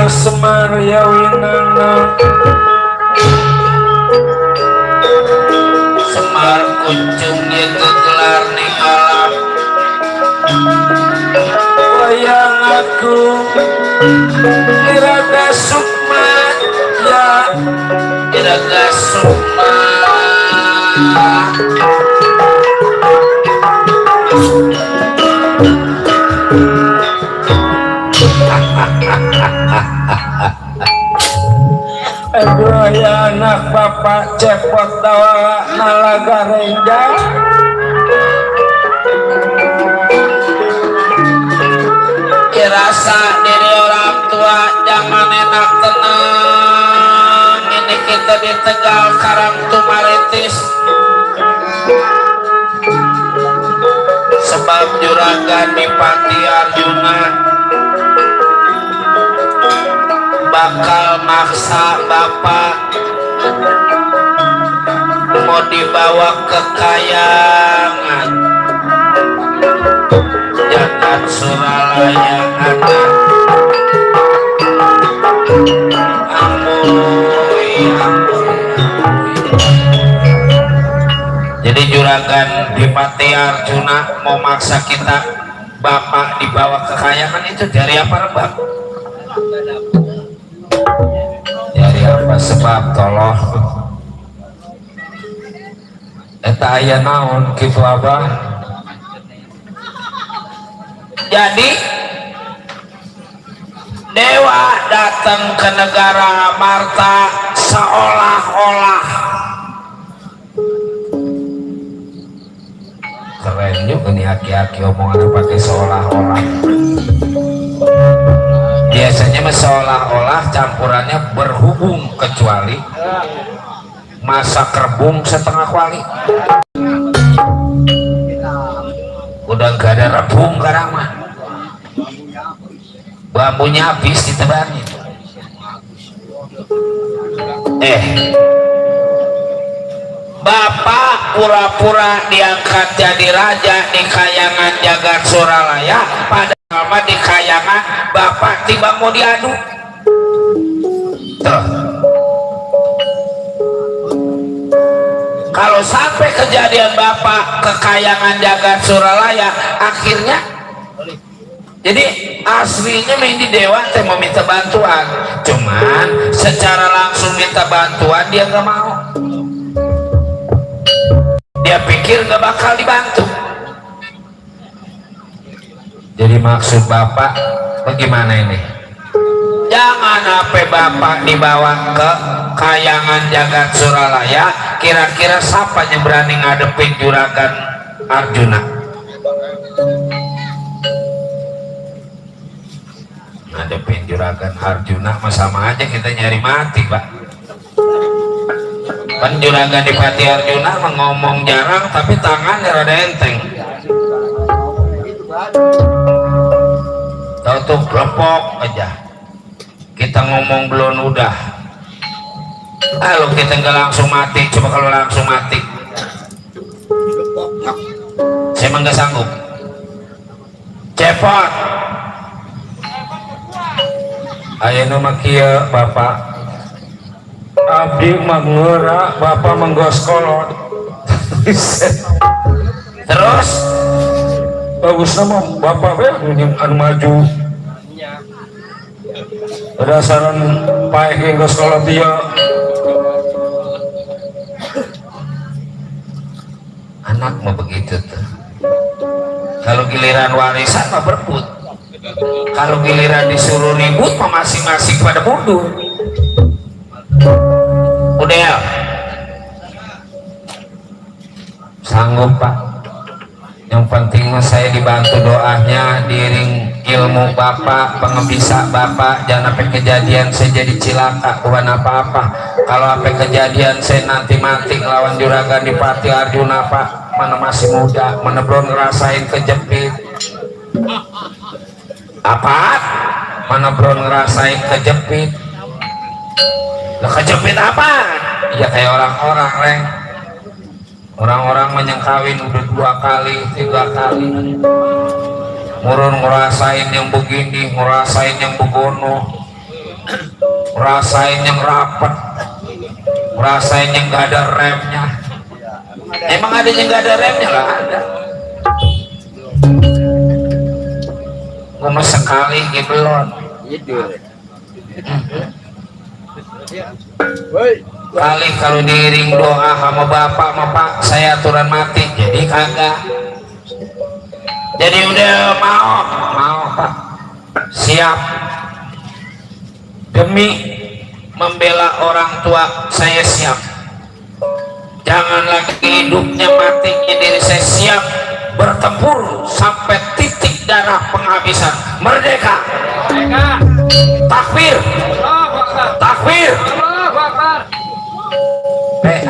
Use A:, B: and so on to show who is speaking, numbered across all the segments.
A: Semar Yawinana
B: Semar kuncung itu gelar ning alam
A: wayang aku Iraga Sukma ya
B: Iraga Sukma
A: aduh ya anak bapak cepot tawa nalaga renja
B: rasa diri orang tua jangan enak tenang ini kita di Tegal Karang Tumaritis sebab juragan di Pati Arjuna bakal maksa bapak mau dibawa ke kayangan jagat Suralaya anak amuy. Jadi juragan di Pati Arjuna mau maksa kita bapak dibawa ke kayangan itu dari apa Rebak?
A: dari apa sebab tolong eta aya naon kitu abah
B: jadi dewa datang ke negara Marta seolah-olah
A: keren juga nih aki-aki omongan pakai seolah-olah biasanya mah seolah-olah campurannya berhubung kecuali masak rebung setengah kuali udah gak ada rebung sekarang mah bambunya habis ditebangin
B: bapak pura-pura diangkat jadi raja di kayangan jagat Suralaya padahal mah di kayangan bapak tiba mau diadu
A: tuh
B: kalau sampai kejadian bapak ke kayangan jagat Suralaya akhirnya jadi aslinya main di dewa teh mau minta bantuan cuman secara langsung minta bantuan dia nggak mau dia pikir nggak bakal dibantu
A: jadi maksud bapak bagaimana ini
B: jangan sampai bapak dibawa ke kayangan jagat Suralaya kira-kira siapa yang berani ngadepin juragan Arjuna
A: ngadepin juragan Arjuna mah sama aja kita nyari mati pak
B: kan juragan di Pati Arjuna ngomong jarang tapi tangannya rada enteng
A: tahu tuh kelompok aja kita ngomong belum udah
B: kalau kita nggak langsung mati coba kalau langsung mati saya mah nggak sanggup cepot
A: ayo nama kia bapak abdi mangera bapak menggoskolot
B: terus
A: bagus nama bapak yang anu maju berdasarkan paek yang goskolot dia
B: anak mah begitu tuh kalau giliran warisan mah berebut kalau giliran disuruh ribut mah masing-masing pada mundur udah
A: sanggup pak yang penting mah saya dibantu doanya diiring ilmu bapak pengebisa bapak jangan sampai kejadian saya jadi cilaka bukan apa-apa kalau sampai kejadian saya nanti mati ngelawan juragan di Pati Arjuna pak mana masih muda mana belum ngerasain kejepit apa mana belum ngerasain kejepit
B: lah kejepit apa
A: ya kayak orang-orang Reng orang-orang menyengkawin udah 2 kali 3 kali murun ngerasain yang begini ngerasain yang begono rasain yang rapet, rasain yang gak ada remnya. Emang ada yang gak ada remnya? Lah ada. Cuma sekali gibelon. Kali kalau diiring doa sama bapak sama pak saya aturan mati, jadi kagak. Jadi udah mau pak, siap. Demi membela orang tua saya siap. Jangan lagi hidupnya matinya diri saya siap bertempur sampai titik darah penghabisan. Merdeka, takbir, takbir.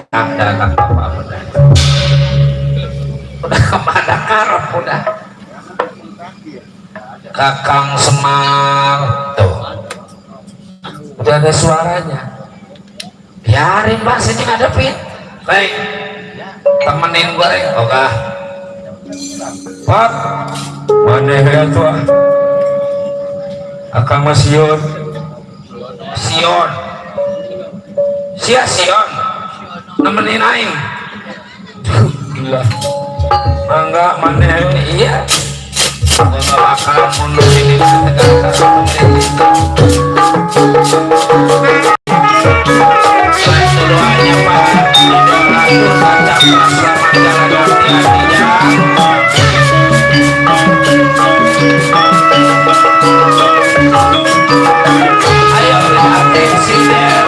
A: Datang bapak udah kemana karep udah. Kakang Semar tuh udah ada suaranya. Biarin Pak, sini ngadepin. Baik, temenin gue rek. Oke Pak, mana ya tuh Akang Mas Sion Sion nemenin aing. Gila enggak mana iya aku gak bakalan mundur ini itu doanya Pak idolatur baca selamat jalan hati-hatinya. Ayo atensi der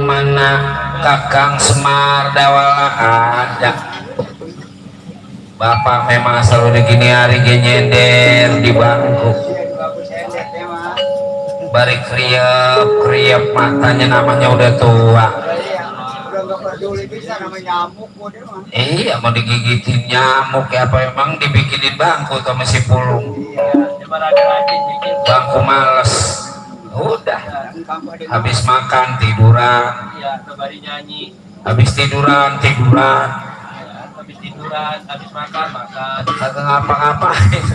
A: mana Kakang Semar Dawala ada. Bapak memang selalu gini hari nyender di bangku bari kriep matanya namanya udah tua. Iya mau digigitin nyamuk ya apa emang dibikinin bangku atau masih pulung bangku males. Udah habis makan tiduran, habis tiduran, habis makan kagak ngapa-ngapain.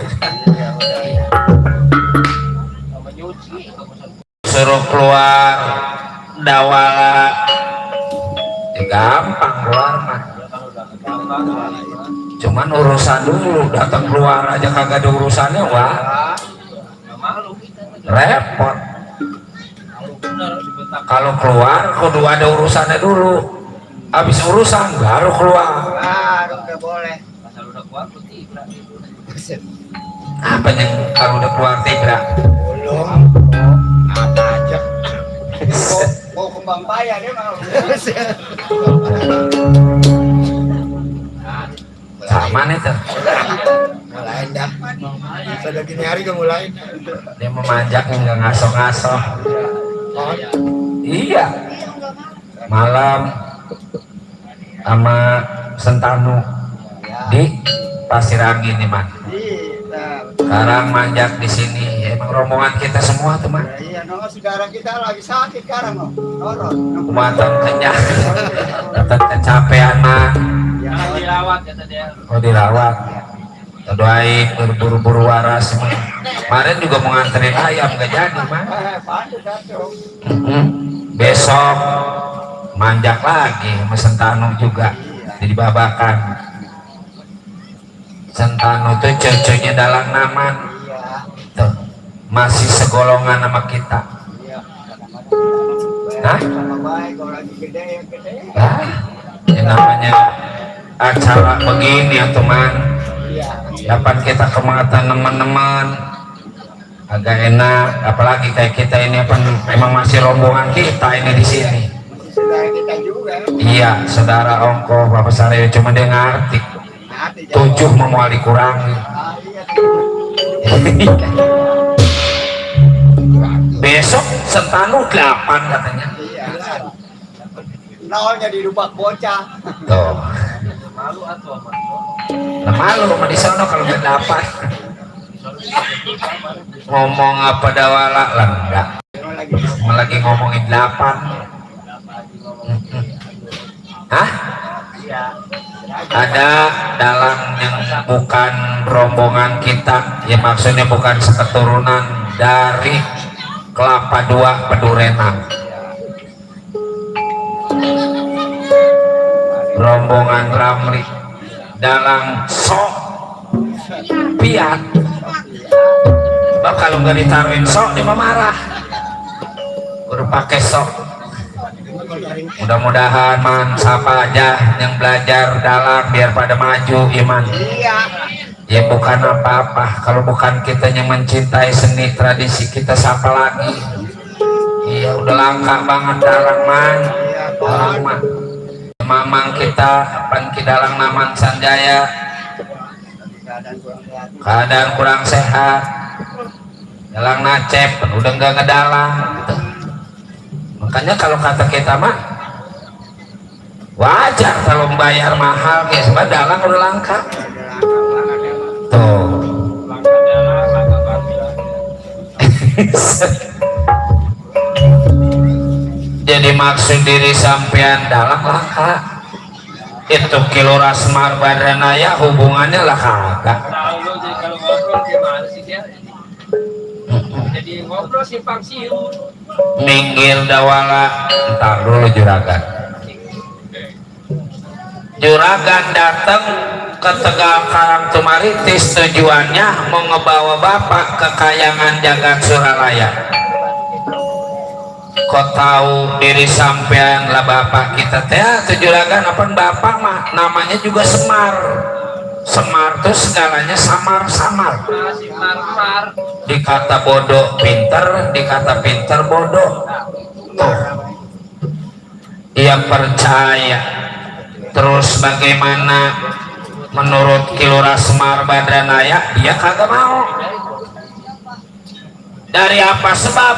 A: Suruh keluar Dawala ya gampang keluar mah, cuman urusan dulu datang keluar aja kagak ada urusannya wah repot. Kalau keluar kudu ada urusannya dulu, habis urusan baru keluar.
C: Udah boleh.
A: Apa yang kalau udah keluar tibra?
C: Belum. Apa aja. Mau kembang paya dia mau.
A: Sama nih tuh.
C: Mulain dah. Sudah gini hari ke mulain.
A: Dia memanjak nggak ngaso-ngaso. Iya. Malam sama Sentanu di Pasir Angin nih man. Sekarang manjak di sini. Ya, emang rombongan kita semua tuh man.
C: Iya, no, saudara kita lagi sakit sekarang no.
A: Kumatan kenyang. Tetap kecapean man.
C: Ya, dirawat kata dia.
A: Oh dirawat. Doain berburu-buru waras. Kemarin juga mau nganterin ayam gak jadi man. Besok manjak lagi sama Sentanu juga jadi babakan. Sentanu tuh cucunya dalang naman tuh, masih segolongan sama kita. Nah yang namanya acara begini ya teman, dapat kita kematan teman-teman agak enak, apalagi kayak kita ini apa memang masih rombongan kita ini di sini.
C: Saudara kita juga.
A: Iya, saudara ongko Bapak Saryo, cuma dia ngerti. 7 mau dikurangi. Besok setanu 8 katanya.
C: Iya. Nolnya dirupak bocah.
A: Tuh. Nah, malu sama di sana kalau nggak dapat. Ngomong apa dawala lah enggak. Lagi ngomongin 8. Hah? Ada dalang yang bukan rombongan kita, ya maksudnya bukan seketurunan dari Kelapa Dua Pedurenan, rombongan Ramli, dalang sok piat. Sebab kalau nggak ditaruhin sok dia marah, udah pakai sok. Mudah-mudahan man siapa aja yang belajar dalam biar pada maju iman.
C: Iya.
A: Ya bukan apa-apa kalau bukan kita yang mencintai seni tradisi kita, siapa lagi? Iya udah langka banget dalang man. Dalang man. Mamang kita pan dalang Naman Sanjaya keadaan kurang sehat, dalang Nacep udah nggak ngedalang. Makanya kalau kata kita mah wajar kalau membayar mahal, ya sebab dalang udah langka. Tuh. Jadi maksud diri sampean dalang langka. Itu Kilora Semar Badranaya hubungannya lah kagak.
D: Kalau ngobrol gimana sih dia? Jadi ngobrol simpang siur.
A: Minggir dawala, entar dulu juragan. Juragan datang ke Tegal Karangtumaritis, tujuannya mau ngebawa bapak ke Kayangan Jagat Suralaya. Kok tahu diri sampean lah bapak kita teh juragan apa bapak mah namanya juga Semar. Semar tuh segalanya samar-samar.
D: Simar-mar.
A: Dikata bodoh pinter, dikata pinter bodoh. Tuh. Dia percaya. Terus bagaimana menurut Kilora Semar Badranaya dia kagak mau. Dari apa sebab?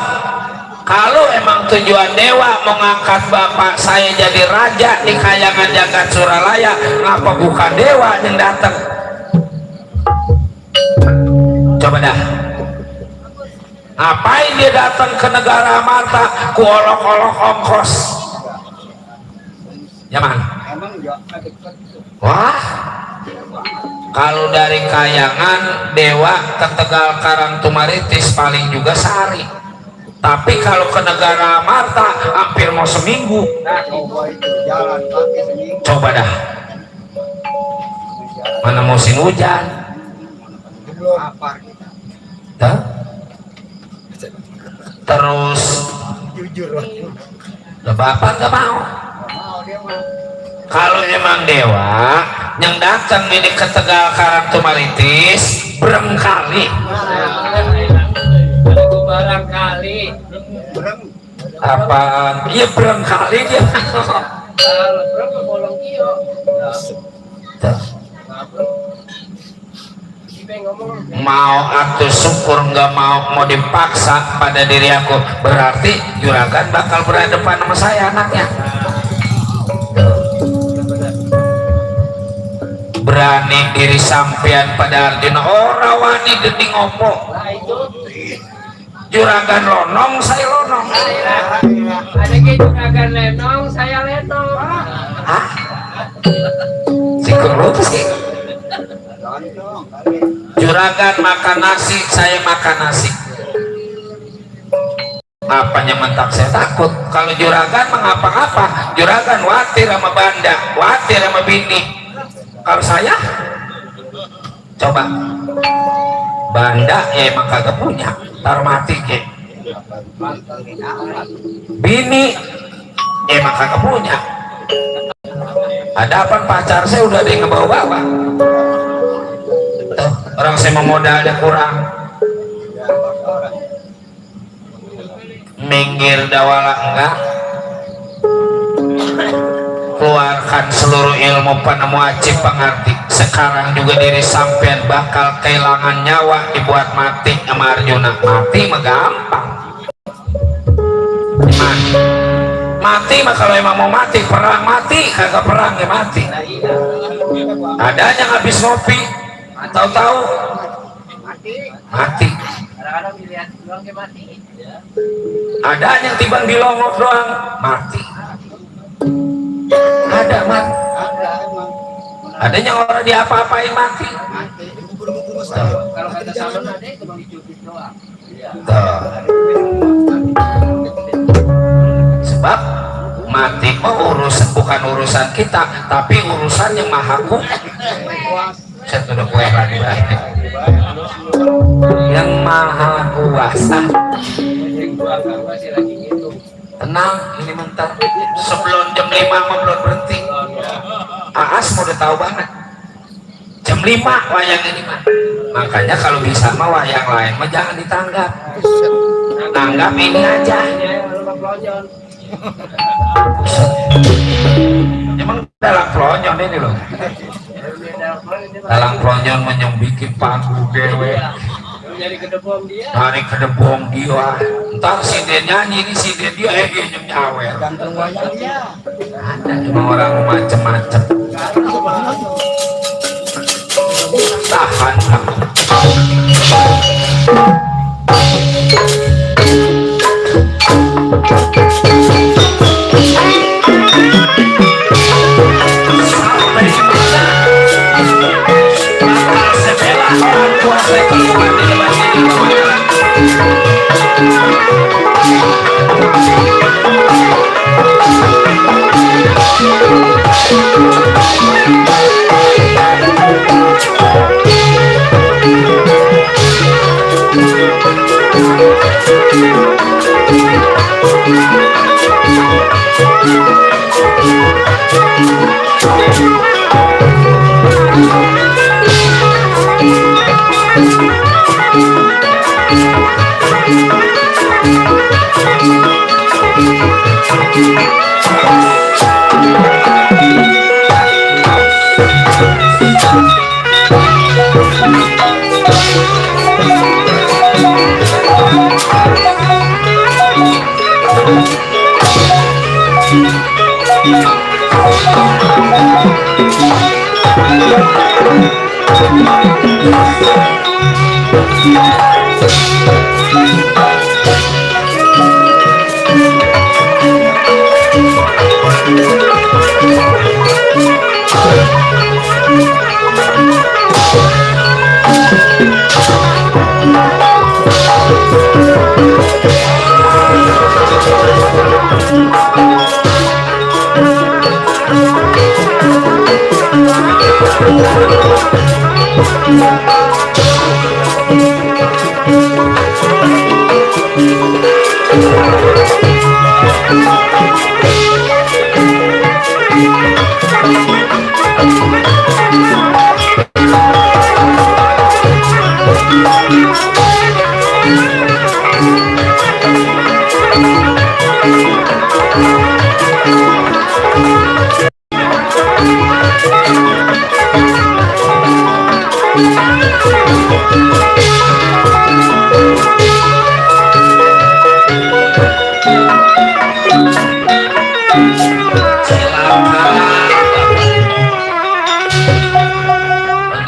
A: Kalau emang tujuan dewa mau ngangkat bapak saya jadi raja di Kayangan Jagat Suralaya, ngapa bukan dewa yang datang? Coba dah. Ngapain dia datang ke negara mata ku olok-olok ongkos? Nyaman? Wah, kalau dari Kayangan dewa ke Tegal Karangtumaritis paling juga sehari. Tapi kalau ke negara Marta hampir mau seminggu. Coba dah. Mana musim hujan? Hah? Terus bapak nggak mau. Kalau emang dewa yang datang ini ke Tegal Karangtumaritis berengkali.
D: Barangkali.
A: Apaan? Iya berengkali dia.
D: Berapa bolong kio?
A: Mau atuh syukur nggak mau dipaksa pada diri aku, berarti juragan bakal berhadapan sama saya anaknya. Berani diri sampean pada Arjuna orang wani gede ngopo. Juragan lonong saya lonong.
D: Ada juragan lenong, saya lenong.
A: Hah? Sikur lu sih. Juragan makan nasi, saya makan nasi. Apanya mentak saya takut. Kalau juragan mengapa-ngapa, juragan watir sama banda, watir sama bini. Kalau saya, coba banda ya emang kagak punya, taruh mati ke. Bini ya emang kagak punya. Ada apa pacar saya udah ada yang ngebawa-bawa. Orang saya mau modalnya kurang.
B: minggir dawala enggak. Keluarkan seluruh ilmu penemu wajib pengerti. Sekarang juga diri sampean bakal kehilangan nyawa, dibuat mati sama Arjuna. Mati mah gampang. Mati mah kalau emang mau mati, perang mati, kagak perang ya mati. Ada yang habis ngopi, tahu-tahu mati. Ada yang timbang di longok doang mati. Ada mati. Ada yang orang diapa-apain mati.
D: Kalau kata sama ada itu bang dicubit doang.
B: Sebab mati mah bukan urusan kita, tapi urusan yang maha kuasa. Saya sudah kue lagi yang maha kuasa. Tenang, ini mentar. Sebelum jam 5 mah belum berhenti. Aas mau udah tahu banget. Jam 5 wayang ini mah. Makanya kalau bisa mah wayang lain mah jangan ditanggap. Tanggap ini aja. Emang dalam pelonyon ini loh. Dalam pelonyon menyembikin panggung dewe.
D: Dari kedebong dia.
B: Dari kedebong dia. Entar si dia nyanyi ini si dia yang nyawer.
C: Ganteng wayang dia.
B: Ada emang orang macem-macem. Tahan aku. Sampai mana bakal sebela orang kuasa keluar di depan ini.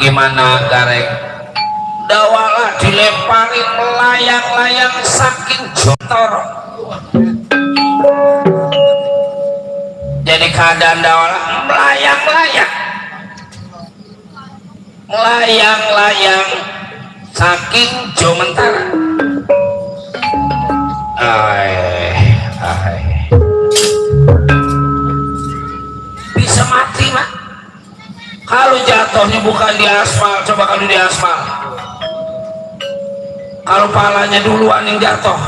B: Gimana gareng dawala dilemparin melayang-layang saking jotor. Jadi keadaan dawala melayang-layang saking jomentara. Bisa mati mak kalau jatuhnya bukan di aspal. Coba kalau di aspal, kalau palanya duluan yang jatuh,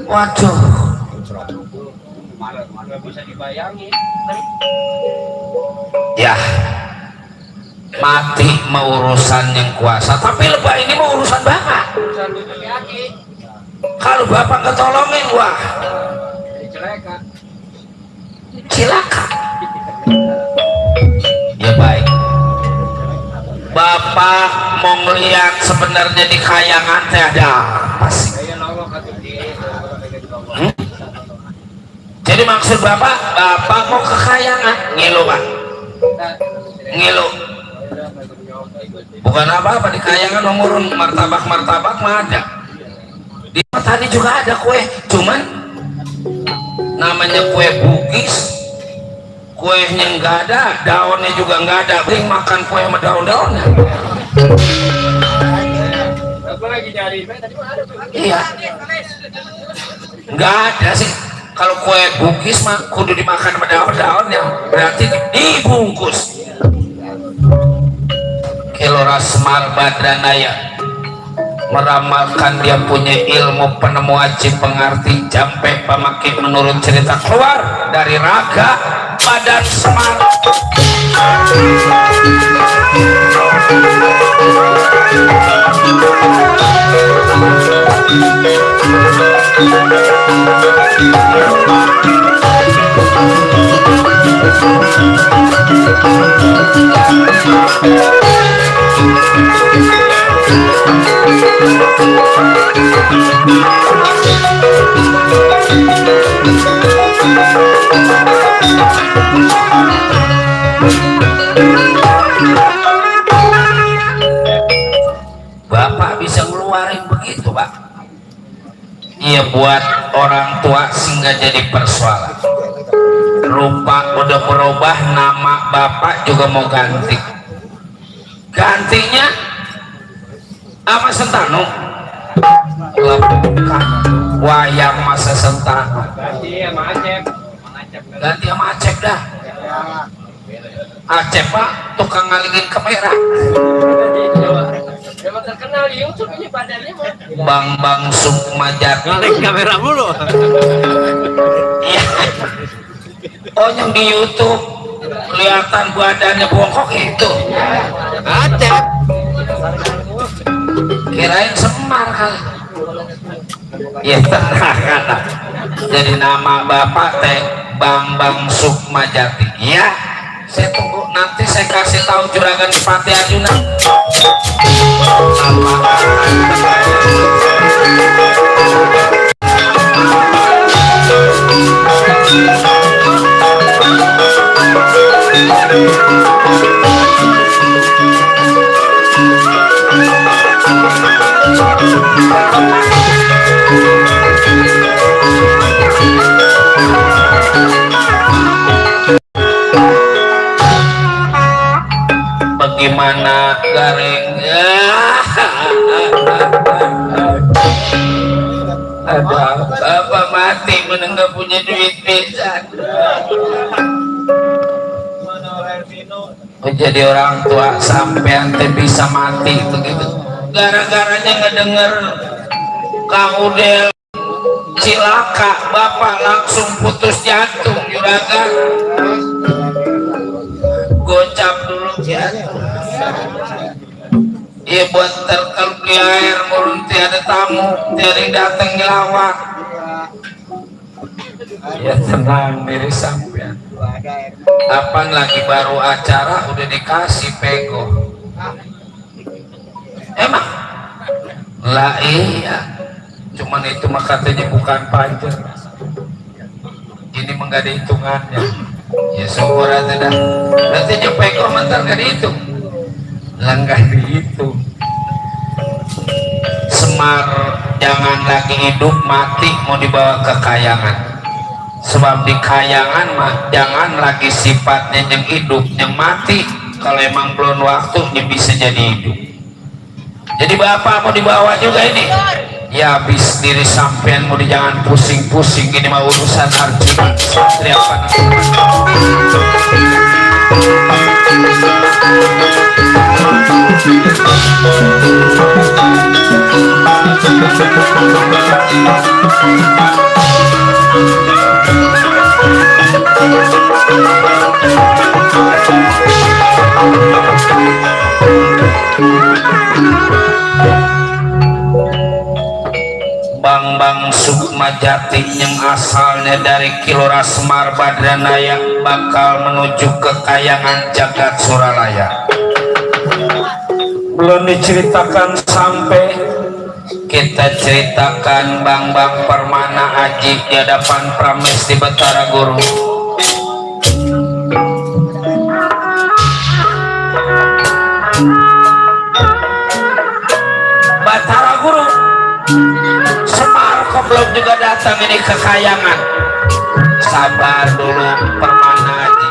B: waduh,
D: Bisa dibayangin.
B: ya mati mau urusan yang kuasa, tapi lebah ini mau urusan banget.
D: Urusan lutut kaki.
B: Kalau bapak ketolongin, wah
D: Celaka.
B: cilaka. Ya baik, bapak mau ngeliat sebenarnya di kayangan teh ada apa sih?
D: Saya nolong atau di
B: Jadi maksud bapak mau ke kayangan ngilu pak, ngilu bukan apa-apa. Di kayangan nomorun martabak mah ada. Di tadi juga ada kue, cuman namanya kue Bugis, kuenya nggak ada, daunnya juga nggak ada. Bring makan kue sama daun-daunnya.
D: Aku lagi nyari tadi mana ada tuh?
B: Iya, nggak ada sih. Kalau kue Bugis mah kudu dimakan sama daun-daunnya, berarti dibungkus. Kelora Semar Badranaya meramalkan dia punya ilmu penemu aji pengerti jampe pemakai menurut cerita keluar dari raga badan Semar. Bapak bisa ngeluarin begitu pak? Iya, buat orang tua sehingga jadi persoalan. Rupa udah berubah, nama bapak juga mau ganti. Gantinya apa Sentano? Lebukan wayang masa Sentano.
D: Ganti sama Acep.
B: Ganti sama Acep dah. Acep pak tukang ngalingin kamera.
D: Emang terkenal di YouTube ini badannya mah.
B: Bang Sukmajati.
C: Ngaling kamera mulu.
B: Iya. Oh yang di YouTube kelihatan badannya bongkok itu.
C: Acep.
B: Kirain Semar kali. Ya tenang kata. Jadi nama bapak teh Bang Sukmajati. Ya, saya tunggu nanti saya kasih tahu juragan Pati Arjuna. Bagaimana garing? Ada apa mati menenggak punya duit pisan. Jadi orang tua sampean teh bisa mati begitu. Gara-garanya ngedenger Kang Udel cilaka, bapak langsung putus jantung juragan. Gocap dulu jantung. Iya buat terkelup di air murun tiada tamu, tiada yang datang ngelawat. Ya tenang diri sampean. Apaan lagi baru acara udah dikasih pego. Emang? Lah iya. Cuman itu mah katanya bukan pajak. Ini mah gak ada hitungannya. Ya syukur aja dah. Nanti pego mentar gak dihitung. Langkah dihitung. Semar jangan lagi hidup, mati mau dibawa ke kayangan. Sebab di kayangan mah jangan lagi sifatnya yang hidup, yang mati. Kalau emang belum waktunya bisa jadi hidup. Jadi bapak mau dibawa juga ini. Ya habis diri sampean mau jangan pusing-pusing, ini mah urusan Arjuna Satria Bang Sukmajati yang asalnya dari Kilora Semar Badranaya bakal menuju ke Kayangan Jagat Suralaya. Belum diceritakan sampai kita ceritakan Bang Permana Aji di hadapan Pramesti Batara Guru. Batara Guru Semar kok belum juga datang ini ke Kayangan. Sabar dulu Permana Aji.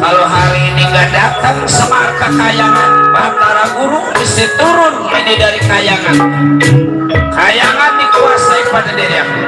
B: Kalau hari ini nggak datang Semar ke Kayangan, Batara Guru mesti turun ini dari Kayangan. Kayangan dikuasai pada diri aku.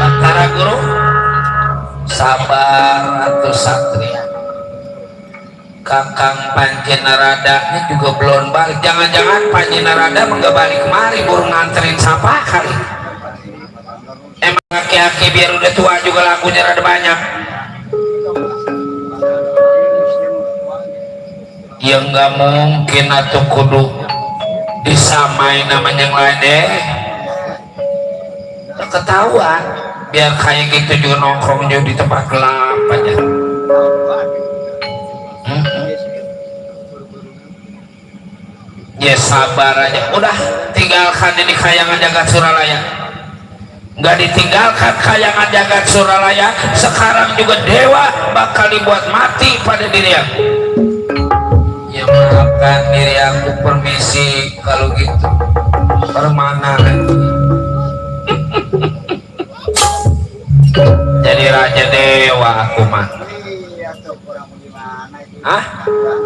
B: Batara Guru sabar atau satria. Kakang Panji Narada ini juga belum balik. Jangan-jangan Panji Narada nggak balik kemari, burung nganterin siapa kali. Emang aki-aki biar udah tua juga lakunya rada banyak. Ya nggak mungkin atau kudu disamain namanya yang lain deh. ketahuan. Biar kayak gitu juga nongkrong juga di tempat gelap aja. Ya sabar aja, udah tinggalkan ini kayangan jagat Suralaya. Nggak ditinggalkan kayangan jagat Suralaya, sekarang juga dewa bakal dibuat mati pada diri aku. Ya maafkan diri aku, permisi kalau gitu. Permana jadi raja dewa aku mah. Hah?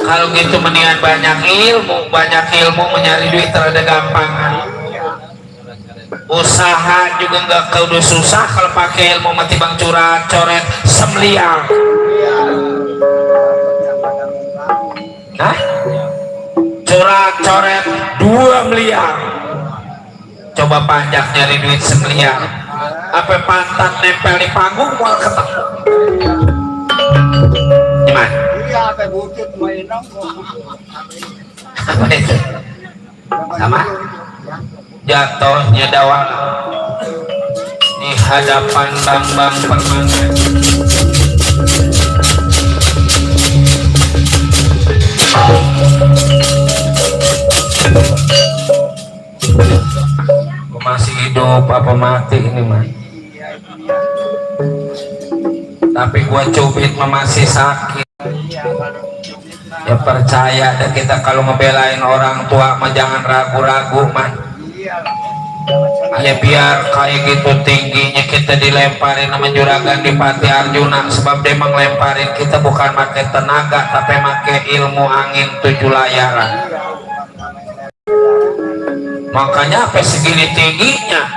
B: Kalau gitu mendingan banyak ilmu mencari duit terada gampangan. Usaha juga nggak kudu susah kalau pakai ilmu mati bang curhat coret semliang. Hah? Curhat coret 2 miliar. Coba pajak nyari duit semiliar. Apa pantat nempel di panggung mau ketemu? Gimana? Apa itu? Sama? Jatuhnya dawang di hadapan bang-bang permana. Masih hidup apa mati ini mah? Tapi gua cubit masih sakit. Ya percaya deh kita kalau ngebelain orang tua mah jangan ragu-ragu mah. Ya biar kayak gitu tingginya kita dilemparin sama juragan di Pati Arjuna, sebab dia menglemparin kita bukan pakai tenaga tapi pakai ilmu angin 7 layaran. Makanya apa segini tingginya,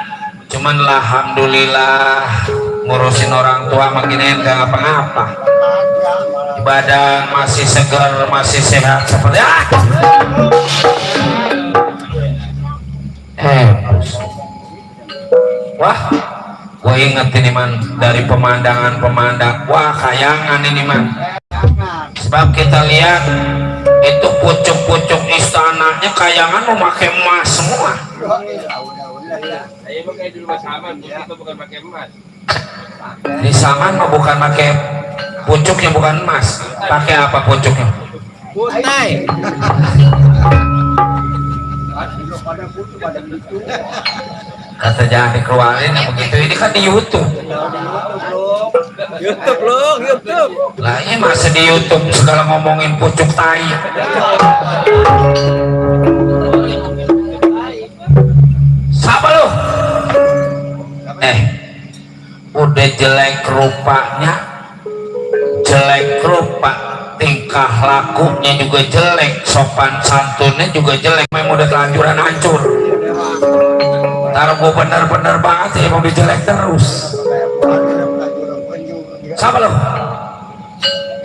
B: cuman alhamdulillah ngurusin orang tua makin enggak apa-apa. Badan masih segar, masih sehat seperti wah, gue inget ini man dari pemandangan, wah kayangan ini man. Sebab kita lihat itu pucuk-pucuk istananya kayangan memakai emas semua.
D: Saya pakai di rumah Saman, kita bukan pakai emas.
B: Di Saman mah bukan pakai pucuknya, bukan emas. Pakai apa pucuknya?
C: Putih.
B: Kata jangan dikeluarin yang begitu, ini kan di YouTube.
C: YouTube.
B: Lah ini masa di YouTube segala ngomongin pucuk tai. Sabar lu. Udah jelek rupanya, jelek rupa, tingkah lakunya juga jelek, sopan santunnya juga jelek, memang udah kelanjuran hancur. Taruh gue bener-bener banget ya, mau dijelek terus. Siapa lo?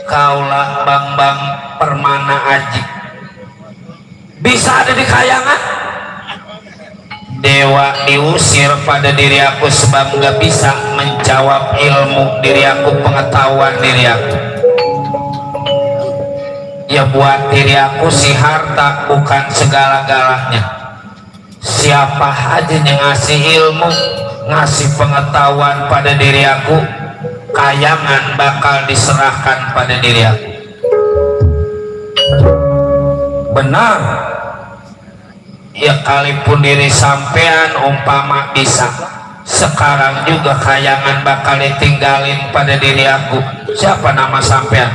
B: Kaulah bang-bang permana aji. Bisa ada di kayangan? Dewa diusir pada diri aku sebab nggak bisa menjawab ilmu diri aku, pengetahuan diri aku. Ya buat diri aku si harta bukan segala-galanya. Siapa aja yang ngasih ilmu, ngasih pengetahuan pada diri aku, kayangan bakal diserahkan pada diri aku. Benar. Ya kalipun diri sampean umpama bisa, sekarang juga kayangan bakal ditinggalin pada diri aku. Siapa nama sampean?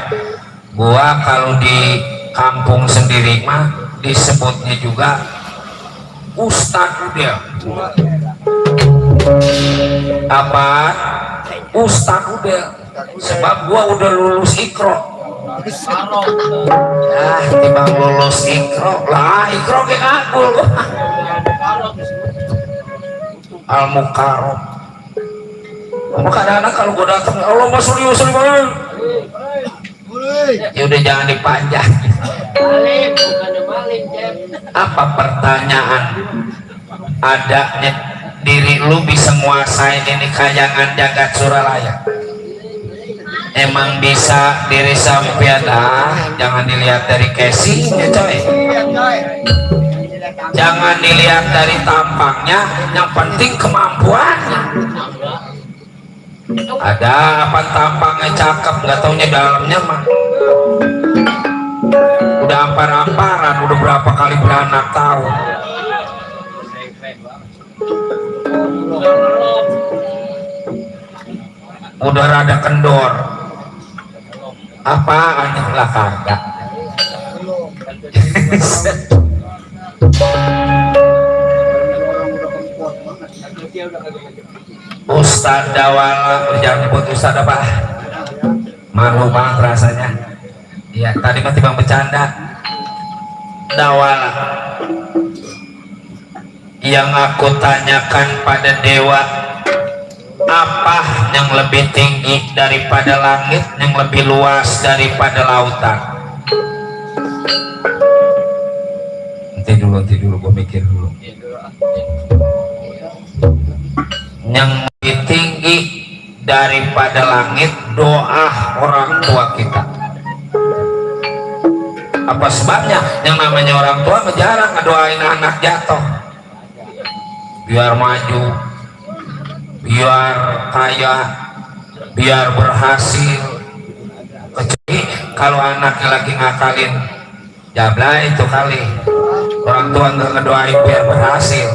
B: Gua kalau di kampung sendiri mah disebutnya juga Ustadz Udel. Apa? Ustadz Udel. Sebab gua udah lulus Ikro. Timbang lulus Ikro lah, Ikro kayak aku gua. Al-Mukarram. Kadang-kadang kalau gua datang, Allah masuk ya udah jangan dipanjang. Apa pertanyaan adanya diri lu bisa nguasain ini kayangan jagat Suralaya? Emang bisa diri sampean? Jangan dilihat dari casingnya coy. Jangan dilihat dari tampangnya, yang penting kemampuannya. Ada apa tampangnya cakep, nggak taunya dalamnya mah udah ampar-amparan, udah berapa kali beranak tahun. Udah rada kendor. Apaan lah kagak. Ustadz Dawala, jangan nyebut Ustadz apa? Malu banget rasanya. Iya, tadi mah timbang bercanda. Dawala, yang aku tanyakan pada dewa, apa yang lebih tinggi daripada langit, yang lebih luas daripada lautan? Nanti dulu, gue mikir dulu. Yang lebih tinggi daripada langit, doa orang tua kita. Apa sebabnya? Yang namanya orang tua jarang ngedoain anak jatuh biar maju, biar kaya, biar berhasil. Kecuali kalau anaknya lagi ngakalin jabla, itu kali orang tua nggak ngedoain biar berhasil.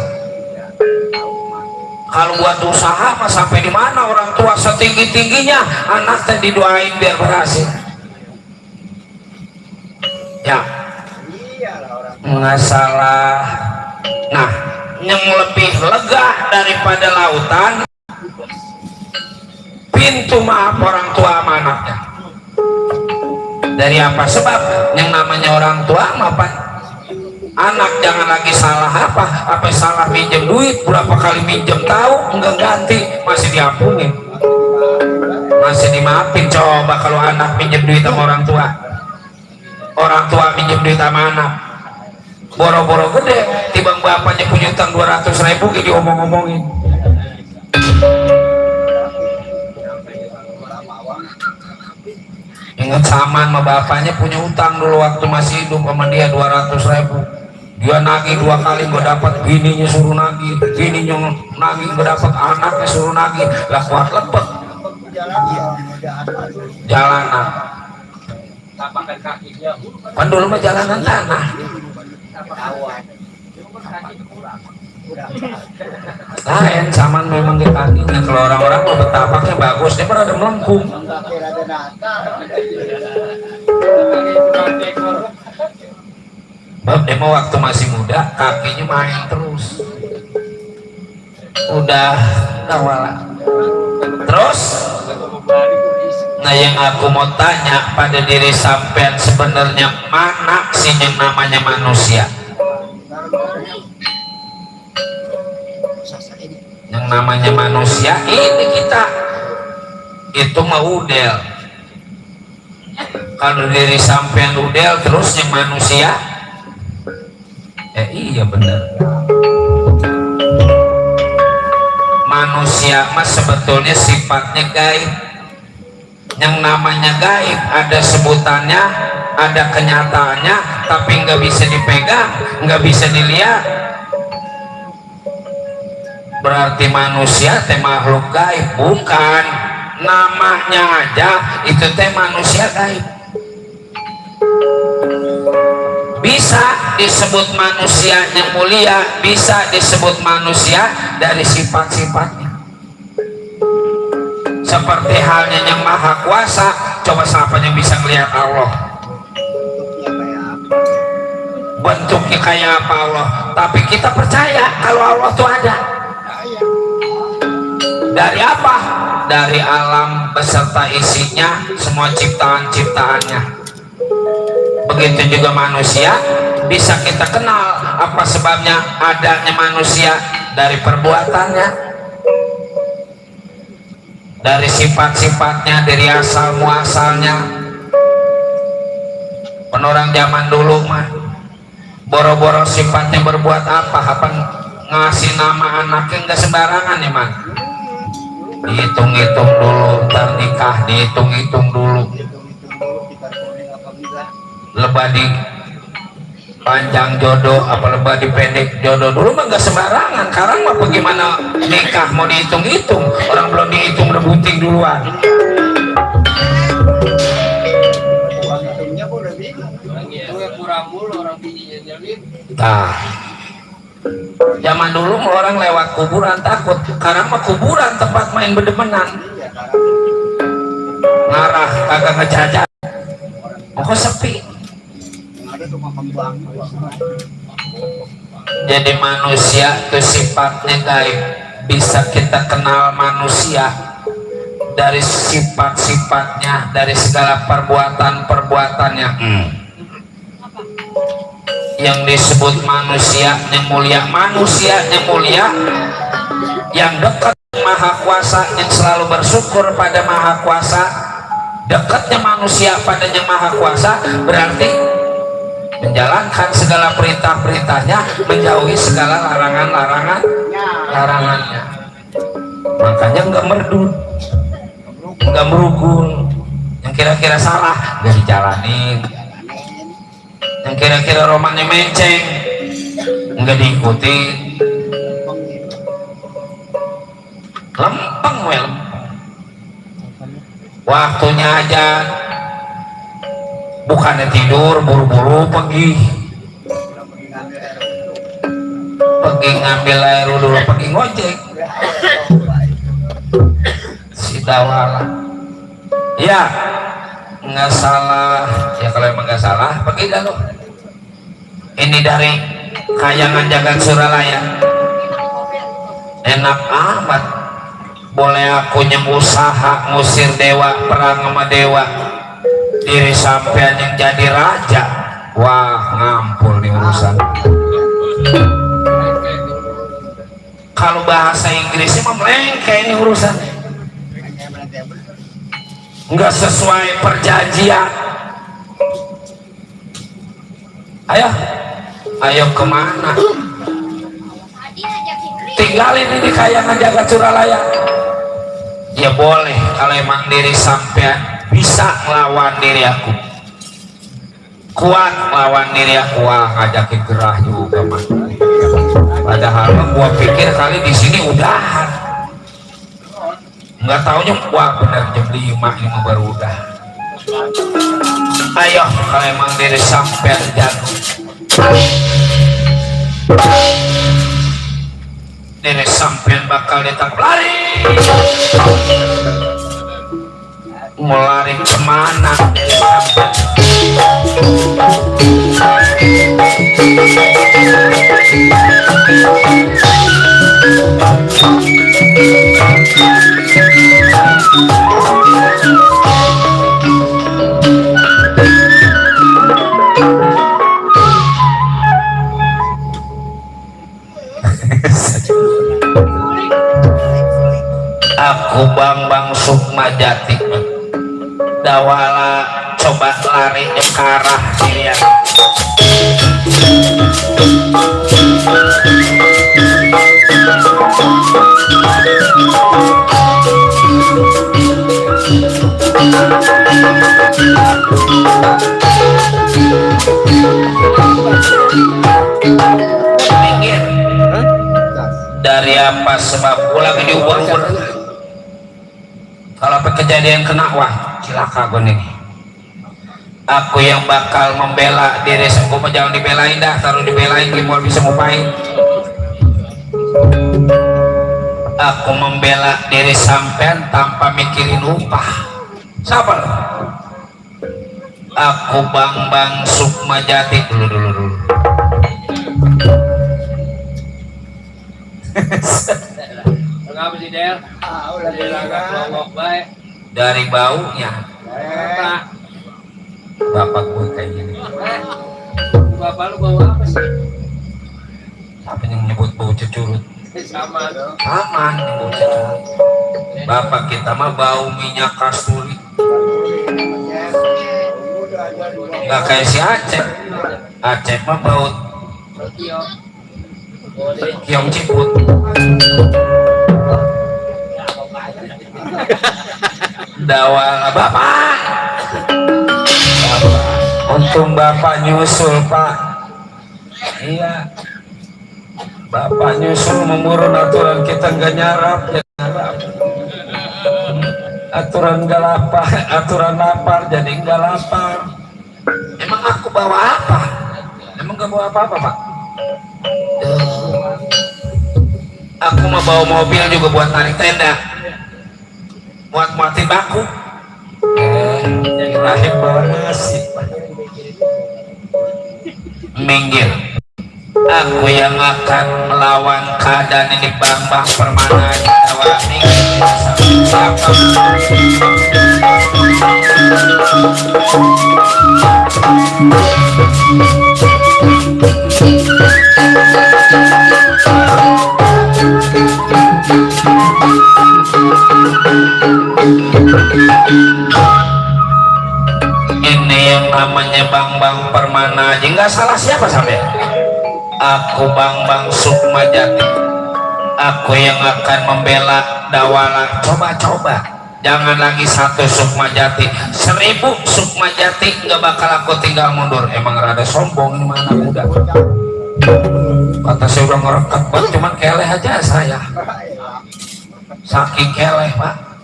B: Kalau buat usaha mah sampai di mana orang tua setinggi tingginya anaknya didoain biar berhasil. Ya, nggak salah. Nah, yang lebih lega daripada lautan, pintu maaf orang tua sama anaknya. Dari apa sebab? Yang namanya orang tua apa? Anak jangan lagi salah apa salah minjem duit, berapa kali minjem tahu enggak ganti, masih diampunin, masih dimaafin. Coba kalau anak minjem duit sama orang tua minjem duit sama anak, boro-boro gede, timbang bapaknya punya utang 200.000 gitu diomong-omongin. Ingat Saman sama bapaknya punya utang dulu waktu masih hidup sama dia 200.000. Dia nagih 2 kali, gue dapat, bininya suruh nagih, bininya nagih, gue dapat, anaknya suruh nagih, lah kuat lepek jalanan. Kan dulu mah jalanan tanah. Lain Saman memang di kakinya. Kalau orang-orang mau betapaknya bagus, dia berada melengkung. Bab dia mau waktu masih muda kakinya main terus. Udah kawala. Terus, nah yang aku mau tanya pada diri sampean, sebenarnya mana sih yang namanya manusia? Yang namanya manusia ini kita itu mau udel. Kalau diri sampean udel terus yang manusia, iya benar. Manusia mas sebetulnya sifatnya gaib. Yang namanya gaib ada sebutannya, ada kenyataannya, tapi nggak bisa dipegang, nggak bisa dilihat. Berarti manusia teh makhluk gaib, bukan namanya aja itu teh manusia gaib. Bisa disebut manusia yang mulia, bisa disebut manusia dari sifat-sifatnya. Seperti halnya yang maha kuasa, coba siapa yang bisa melihat Allah? Bentuknya kayak apa Allah? Tapi kita percaya kalau Allah itu ada. Dari apa? Dari alam beserta isinya, semua ciptaan-ciptaannya. Begitu juga manusia, bisa kita kenal apa sebabnya adanya manusia dari perbuatannya, dari sifat-sifatnya, dari asal muasalnya. Orang zaman dulu mah boro-boro sifatnya berbuat apa ngasih nama anaknya nggak sembarangan ya man. Dihitung-hitung dulu, ntar nikah dihitung-hitung dulu, lebadi panjang jodoh apa lebah dipendek jodoh dulu mah nggak sembarangan. Sekarang mah bagaimana nikah mau dihitung-hitung, orang belum dihitung udah bunting duluan.
C: Hitungnya kok udah bingung.
D: Itu yang kurang mulu orang bininya nyelip.
B: Nah, zaman dulu mah orang lewat kuburan takut, sekarang mah kuburan tempat main bedemenan.
C: Iya, karena
B: Ngarah kagak ngejajan, kok sepi.
C: ada tuh makam bang.
B: Jadi manusia itu sifatnya gaib, bisa kita kenal manusia dari sifat-sifatnya, dari segala perbuatan-perbuatannya. Yang disebut manusianya mulia yang dekat Maha Kuasa, yang selalu bersyukur pada Maha Kuasa. Dekatnya manusia padanya Maha Kuasa berarti menjalankan segala perintah-perintahnya, menjauhi segala larangannya. Makanya nggak merdu, nggak merugul, yang kira-kira salah nggak dijalanin, yang kira-kira romannya menceng nggak diikuti. Lempeng wel, waktunya aja bukannya tidur buru-buru pergi ngambil air dulu, pergi ngojek si Dawala. Ya nggak salah ya, kalau emang nggak salah pergi dah lo. Ini dari Kayangan Jagat Suralaya, enak amat. Boleh aku yang usaha ngusir dewa, perang sama dewa, diri sampean yang jadi raja. Wah ngampul nih urusan. Kalau bahasa Inggrisnya mah melengke ini urusan, nggak sesuai perjanjian. Ayo kemana? Tinggalin ini Kayangan Jagat Suralaya. Ya boleh kalau emang diri sampean bisa melawan diri aku, kuat melawan diri aku. Wah ngajakin gerah juga mah. Padahal gua pikir kali di sini udahan, nggak taunya wah bener jam 5 ini baru udah. Ayo kalau emang diri sampean jago, diri sampean bakal ditangkap. Lari, mau lari kemana? Aku Bambang Sukmajati, Dawala coba lari ke arah dirian. Minggir. Dari apa sebab ulah diubur-ubur. Kalau kejadian kena wah cilaka gue nih. Aku yang bakal membela diri gue mah jangan dibelain dah, taruh dibelain gimana bisa ngupain. Aku membela diri sampean tanpa mikirin upah. Siapa lo? Aku Bambang Sukmajati dulu.
D: Kenapa sih Del? Dari laga kelompok baik.
B: Dari baunya bapak gue kayak gini.
D: Bapak lu bawa apa sih?
B: Apa yang menyebut bau cecurut?
D: Sama.
B: Aman bau cecurut. Bapak kita mah bau minyak kasturi. Nggak kayak si Aceh. Aceh mah bau kiong ciput. Dawala bapak. Untung bapak nyusul pak.
A: Bapak nyusul memburu aturan kita nggak nyarap ya nyarap. Aturan nggak lapar, aturan lapar jadi nggak lapar.
B: Emang aku bawa apa?
A: Emang nggak bawa apa-apa Pak?
B: Aku mau bawa mobil juga buat narik tenda, buat muatin baku.
A: Rahim bawa nasi.
B: Minggir. Aku yang akan melawan keadaan ini, Bambang Permana Jawa. Ini yang namanya Bambang Permana aja nggak salah siapa sampai. Aku Bambang Sukmajati, aku yang akan membela Dawala. Coba-coba, jangan lagi 1 Sukmajati, 1000 Sukmajati nggak bakal aku tinggal mundur. Emang rada sombong ini mana muda. Kata saya udah ngerekat banget, cuman keleh aja saya. Saking keleh Pak.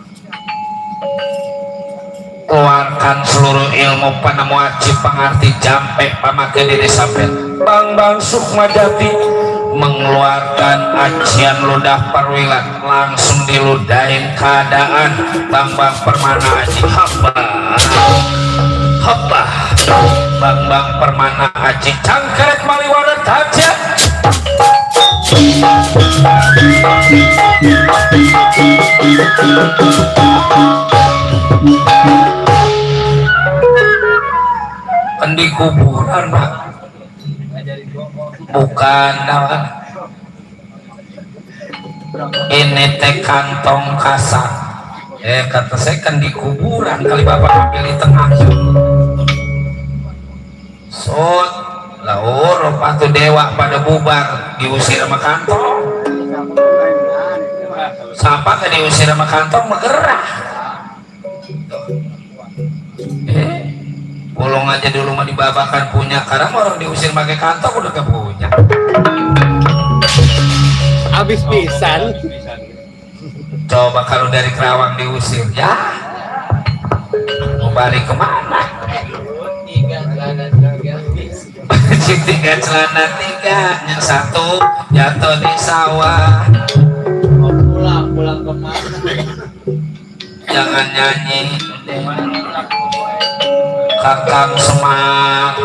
B: Keluarkan seluruh ilmu panemu aci pangarti jampe pamake diri sampai Bambang Sukmajati mengeluarkan acian ludah perwilan, langsung diludahin keadaan Bambang Permana Aji. Hapa Bambang Permana Aji cangkeret maliwana taja. Di kuburan Pak, bukan dawan. Ini teh kantong kasar. Kata saya kan di kuburan, kali Bapak ambil di tengah. Sot laur patu dewa pada bubar diusir sama kantong. Siapa kan diusir sama kantong bergerak. Bolong aja dulu mah dibabakan punya, karena orang diusir pakai kantong udah gak punya.
C: Habis pisan.
A: Coba kalau dari Kerawang diusir, ya mau balik kemana?
C: 3 celana
A: 3 celana 3, yang 1 jatuh di sawah.
C: mau pulang kemana?
A: Jangan nyanyi Kakang Semar,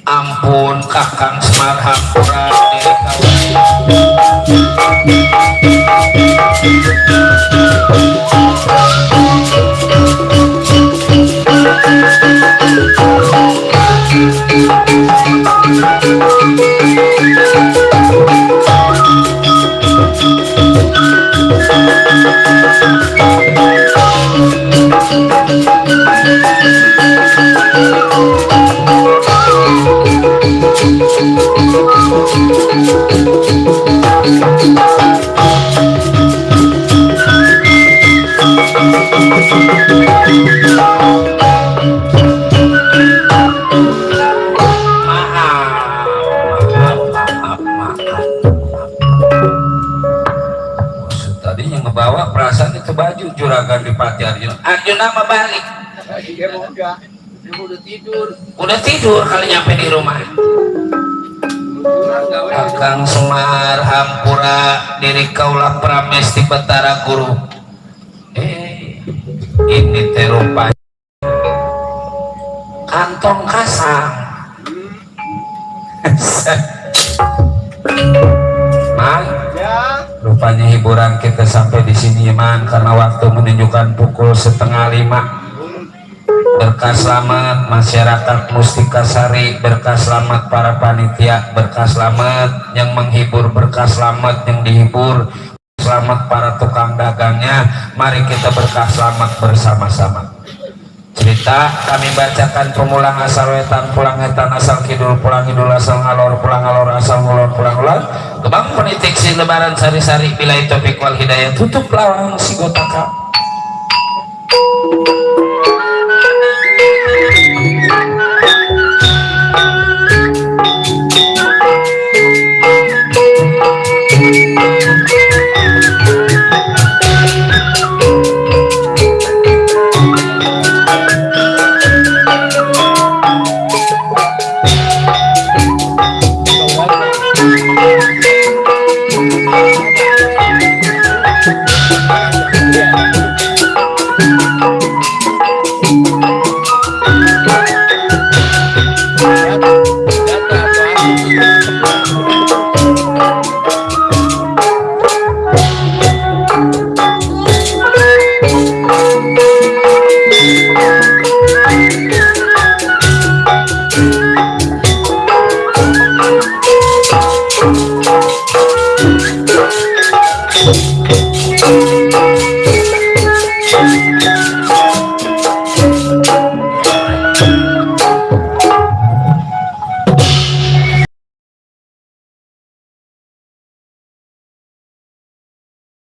A: ampun Kakang Semar hampura diri tadinya ngebawa perasaan itu baju juragan di Pati Arjuna. Arjuna mah balik.
C: Dia mau enggak? Dia udah tidur.
B: Udah tidur kali nyampe di rumah. Kakang Semar hampura diri kaulah pramesti Betara Guru. Ini terupanya kantong kasang. Man, rupanya hiburan kita sampai di sini Man, karena waktu menunjukkan pukul 4:30. Berkah selamat masyarakat Mustika Sari, berkah selamat para panitia, berkah selamat yang menghibur, berkah selamat yang dihibur, selamat para tukang dagangnya. Mari kita berkah selamat bersama-sama. Cerita kami bacakan pemulang asal wetan, pulang etan asal kidul, pulang idul asal ngalor, pulang ngalor asal ngulon, pulang ulang. Kebang penitik si lebaran sari-sari, bila topik wal hidayah, tutup lawang si gotaka.